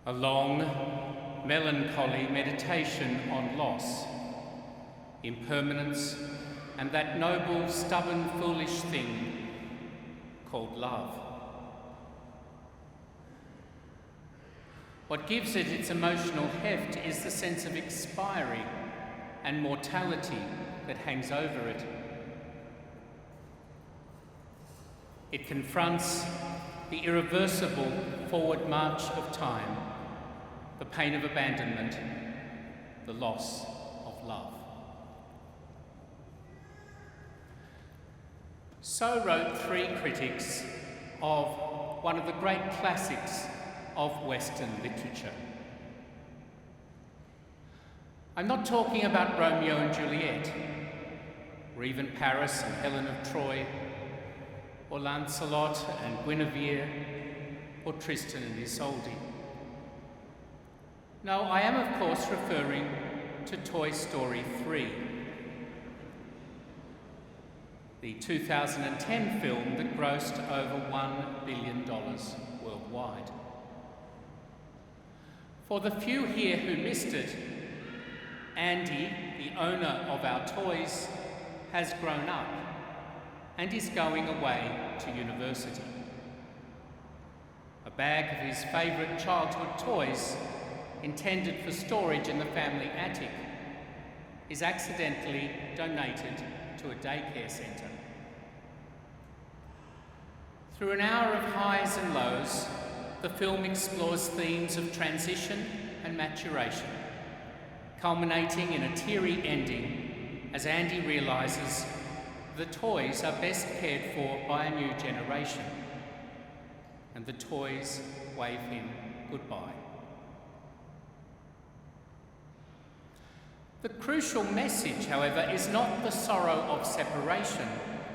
a long, melancholy meditation on loss, impermanence, and that noble, stubborn, foolish thing called love. What gives it its emotional heft is the sense of expiry and mortality that hangs over it. It confronts the irreversible forward march of time, the pain of abandonment, the loss of love. So wrote three critics of one of the great classics of Western literature. I'm not talking about Romeo and Juliet, or even Paris and Helen of Troy, or Lancelot and Guinevere, or Tristan and Isolde. No, I am of course referring to Toy Story 3, the 2010 film that grossed over $1 billion worldwide. For the few here who missed it, Andy, the owner of our toys, has grown up and is going away to university. A bag of his favourite childhood toys, intended for storage in the family attic, is accidentally donated to a daycare centre. Through an hour of highs and lows, the film explores themes of transition and maturation, culminating in a teary ending as Andy realises the toys are best cared for by a new generation, and the toys wave him goodbye. The crucial message, however, is not the sorrow of separation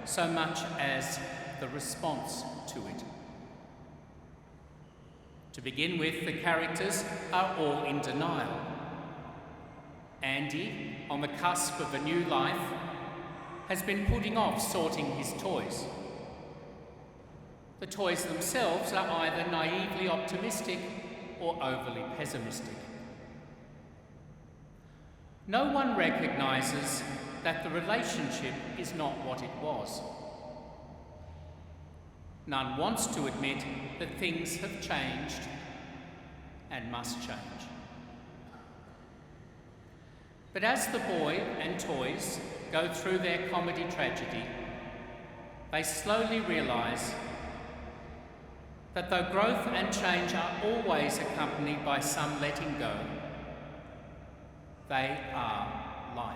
so much as the response to it. To begin with, the characters are all in denial. Andy, on the cusp of a new life, has been putting off sorting his toys. The toys themselves are either naively optimistic or overly pessimistic. No one recognises that the relationship is not what it was. None wants to admit that things have changed and must change. But as the boy and toys go through their comedy tragedy, they slowly realise that though growth and change are always accompanied by some letting go, they are life.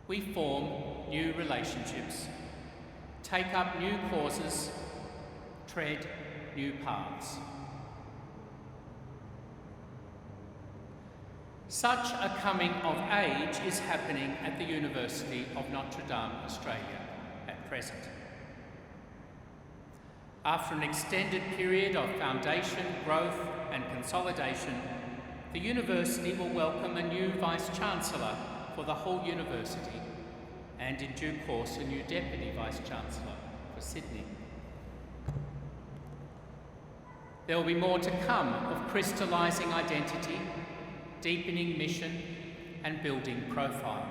We form new relationships, take up new causes, tread new paths. Such a coming of age is happening at the University of Notre, Australia at present. After an extended period of foundation, growth and consolidation, the university will welcome a new Vice-Chancellor for the whole university, and in due course a new Deputy Vice-Chancellor for Sydney. There will be more to come of crystallising identity, deepening mission and building profile.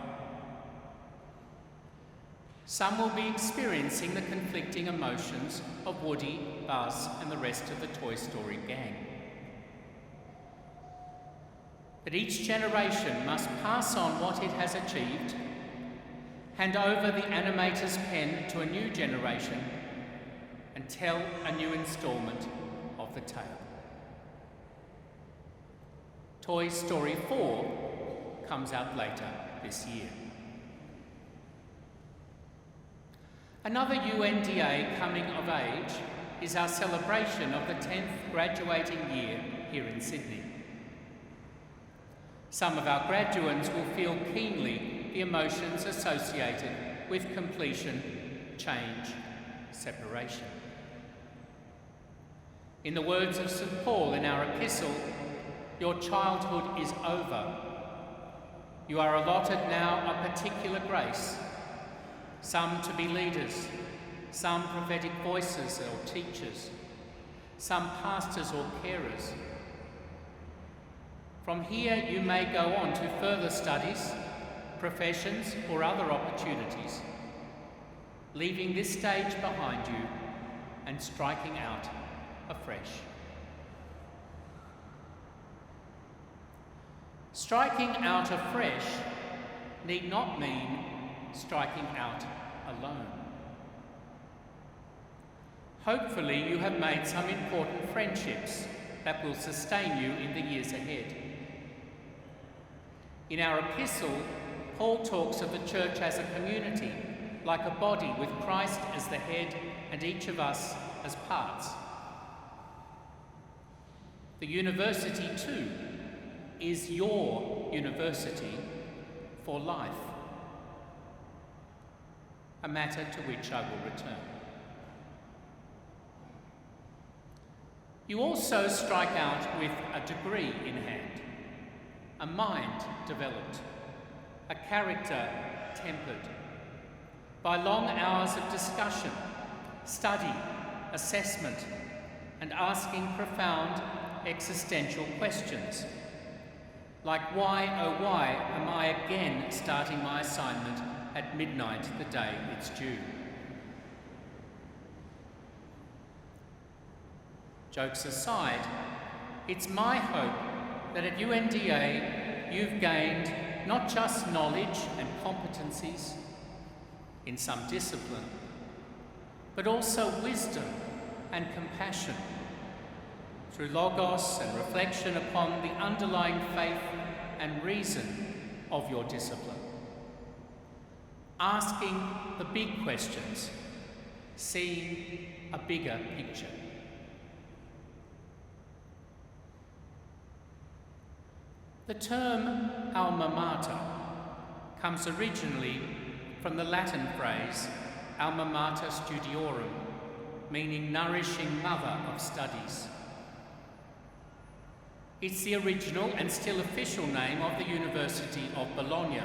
Some will be experiencing the conflicting emotions of Woody, Buzz and the rest of the Toy Story gang. But each generation must pass on what it has achieved, hand over the animator's pen to a new generation, and tell a new instalment of the tale. Toy Story 4 comes out later this year. Another UNDA coming of age is our celebration of the 10th graduating year here in Sydney. Some of our graduates will feel keenly the emotions associated with completion, change, separation. In the words of St. Paul in our epistle, your childhood is over. You are allotted now a particular grace, some to be leaders, some prophetic voices or teachers, some pastors or carers. From here you may go on to further studies, professions or other opportunities, leaving this stage behind you and striking out afresh. Striking out afresh need not mean striking out alone. Hopefully you have made some important friendships that will sustain you in the years ahead. In our epistle, Paul talks of the church as a community, like a body with Christ as the head and each of us as parts. The university too is your university for life, a matter to which I will return. You also strike out with a degree in hand, a mind developed, a character tempered, by long hours of discussion, study, assessment, and asking profound existential questions, like why, oh why, am I again starting my assignment at midnight the day it's due? Jokes aside, it's my hope that at UNDA you've gained not just knowledge and competencies in some discipline, but also wisdom and compassion through logos and reflection upon the underlying faith and reason of your discipline. Asking the big questions, seeing a bigger picture. The term alma mater comes originally from the Latin phrase alma mater studiorum, meaning nourishing mother of studies. It's the original and still official name of the University of Bologna,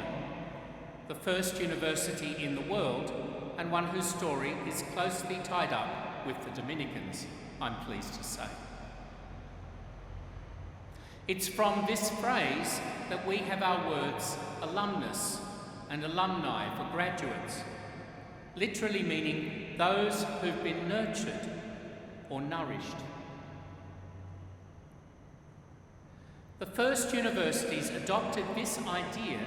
the first university in the world and one whose story is closely tied up with the Dominicans, I'm pleased to say. It's from this phrase that we have our words alumnus and alumni for graduates, literally meaning those who've been nurtured or nourished. The first universities adopted this idea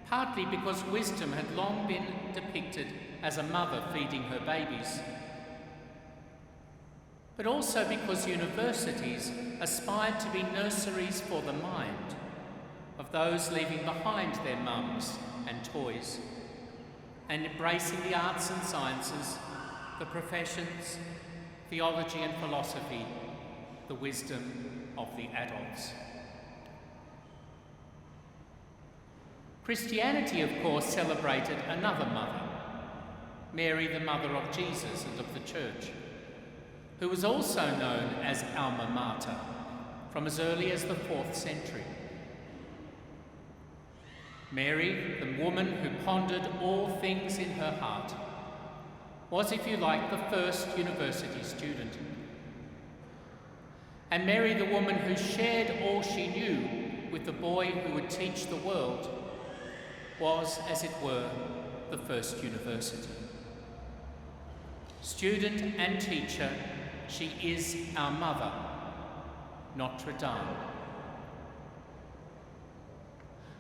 partly because wisdom had long been depicted as a mother feeding her babies, but also because universities aspired to be nurseries for the mind of those leaving behind their mums and toys and embracing the arts and sciences, the professions, theology and philosophy, the wisdom of the adults. Christianity, of course, celebrated another mother, Mary, the mother of Jesus and of the Church, who was also known as alma mater from as early as the 4th century. Mary, the woman who pondered all things in her heart, was, if you like, the first university student. And Mary, the woman who shared all she knew with the boy who would teach the world, was, as it were, the first university. Student and teacher, she is our mother, Notre Dame.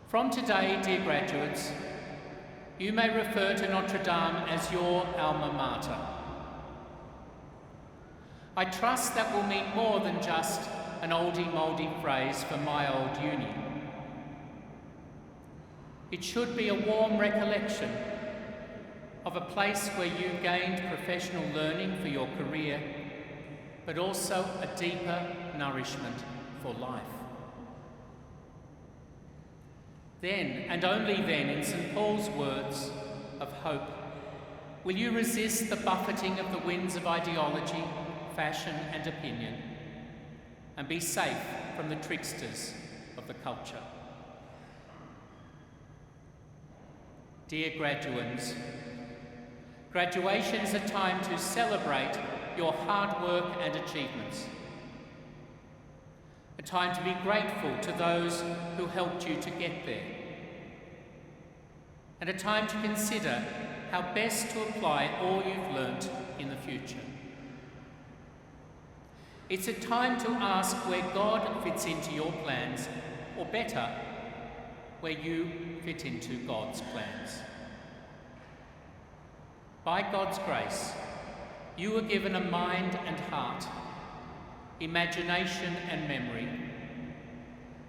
From today, dear graduates, you may refer to Notre Dame as your alma mater. I trust that will mean more than just an oldie-mouldy phrase for my old uni. It should be a warm recollection of a place where you gained professional learning for your career, but also a deeper nourishment for life. Then, and only then, in St. Paul's words of hope, will you resist the buffeting of the winds of ideology, fashion and opinion, and be safe from the tricksters of the culture. Dear graduands, graduation is a time to celebrate your hard work and achievements. A time to be grateful to those who helped you to get there. And a time to consider how best to apply all you've learnt in the future. It's a time to ask where God fits into your plans, or better, where you fit into God's plans. By God's grace, you were given a mind and heart, imagination and memory,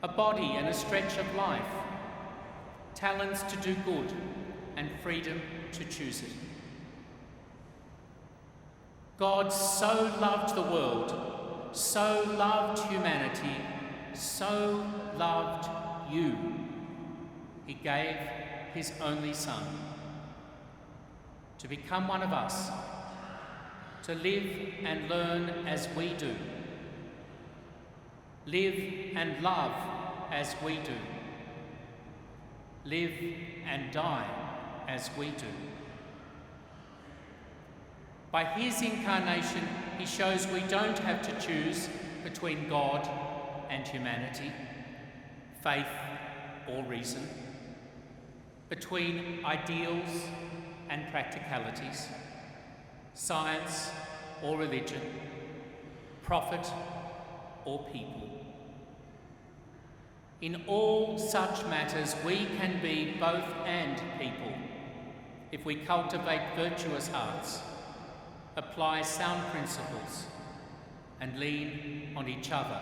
a body and a stretch of life, talents to do good, and freedom to choose it. God so loved the world, so loved humanity, so loved you, he gave his only Son to become one of us, to live and learn as we do, live and love as we do, live and die as we do. By his incarnation, he shows we don't have to choose between God and humanity, faith or reason, between ideals and practicalities, science or religion, prophet or people. In all such matters, we can be both and people if we cultivate virtuous hearts, apply sound principles, and lean on each other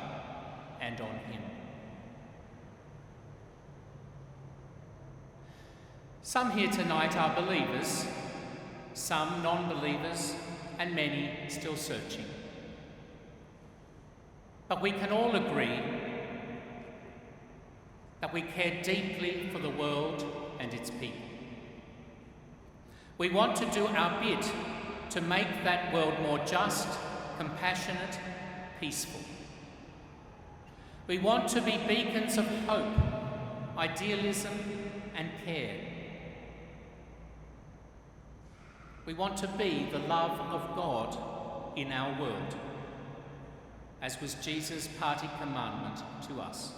and on him. Some here tonight are believers, some non-believers, and many still searching. But we can all agree that we care deeply for the world and its people. We want to do our bit to make that world more just, compassionate, peaceful. We want to be beacons of hope, idealism, and care. We want to be the love of God in our world, as was Jesus' party commandment to us.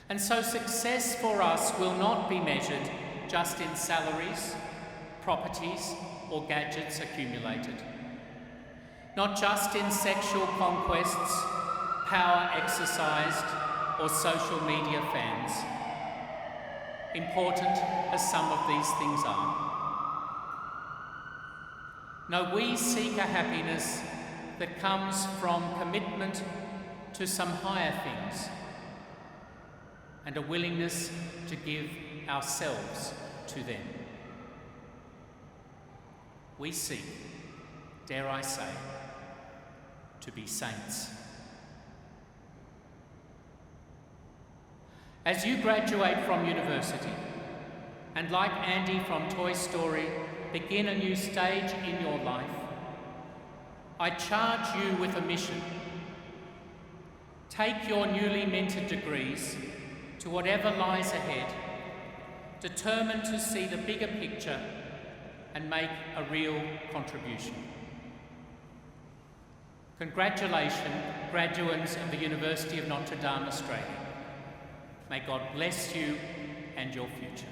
And so success for us will not be measured just in salaries, properties, or gadgets accumulated. Not just in sexual conquests, power exercised, or social media fans, important as some of these things are. No, we seek a happiness that comes from commitment to some higher things and a willingness to give ourselves to them. We seek, dare I say, to be saints. As you graduate from university, and like Andy from Toy Story, begin a new stage in your life, I charge you with a mission. Take your newly minted degrees to whatever lies ahead, determined to see the bigger picture and make a real contribution. Congratulations, graduates of the University of Notre, Australia. May God bless you and your future.